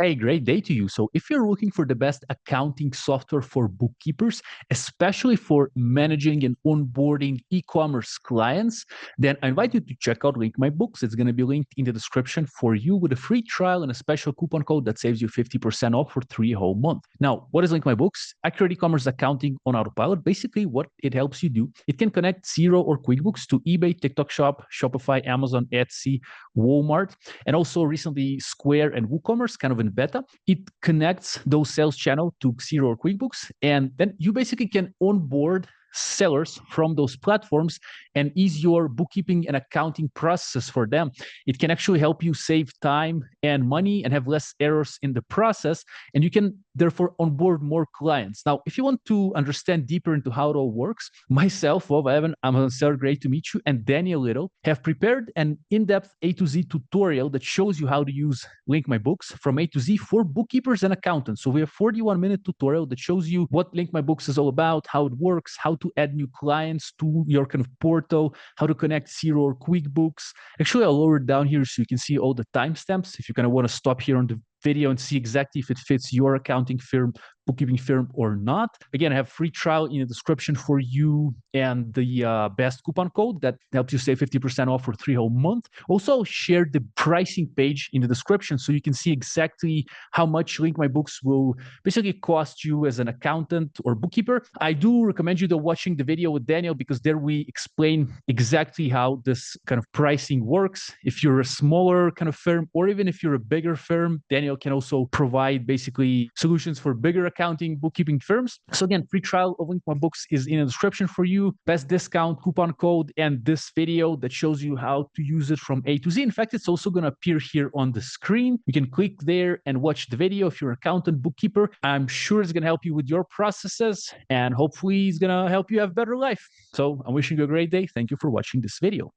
Hey, great day to you. So, if you're looking for the best accounting software for bookkeepers, especially for managing and onboarding e-commerce clients, then I invite you to check out Link My Books. It's going to be linked in the description for you with a free trial and a special coupon code that saves you 50% off for 3 whole months. Now, what is Link My Books? Accurate e-commerce accounting on autopilot. Basically, what it helps you do, it can connect Xero or QuickBooks to eBay, TikTok Shop, Shopify, Amazon, Etsy, Walmart, and also recently Square and WooCommerce, kind of in beta. It connects those sales channel to Xero or QuickBooks, and then you basically can onboard sellers from those platforms and ease your bookkeeping and accounting process for them. It can actually help you save time and money and have less errors in the process, and you can therefore onboard more clients. Now, if you want to understand deeper into how it all works, myself, Evan, I'm a seller, great to meet you, and Daniel Little have prepared an in-depth A to Z tutorial that shows you how to use Link My Books from A to Z for bookkeepers and accountants. So we have a 41-minute tutorial that shows you what Link My Books is all about, how it works, how to add new clients to your kind of portal, how to connect Xero or QuickBooks. Actually, I'll lower it down here so you can see all the timestamps if you kind of want to stop here on the video and see exactly if it fits your accounting firm, bookkeeping firm or not. Again, I have free trial in the description for you and the best coupon code that helps you save 50% off for 3 whole months. Also, I'll share the pricing page in the description so you can see exactly how much Link My Books will basically cost you as an accountant or bookkeeper. I do recommend you to watching the video with Daniel because there we explain exactly how this kind of pricing works. If you're a smaller kind of firm or even if you're a bigger firm, Daniel can also provide basically solutions for bigger accounting, bookkeeping firms. So again, free trial of Link My Books is in the description for you. Best discount, coupon code, and this video that shows you how to use it from A to Z. In fact, it's also going to appear here on the screen. You can click there and watch the video if you're an accountant, bookkeeper. I'm sure it's going to help you with your processes and hopefully it's going to help you have a better life. So I'm wishing you a great day. Thank you for watching this video.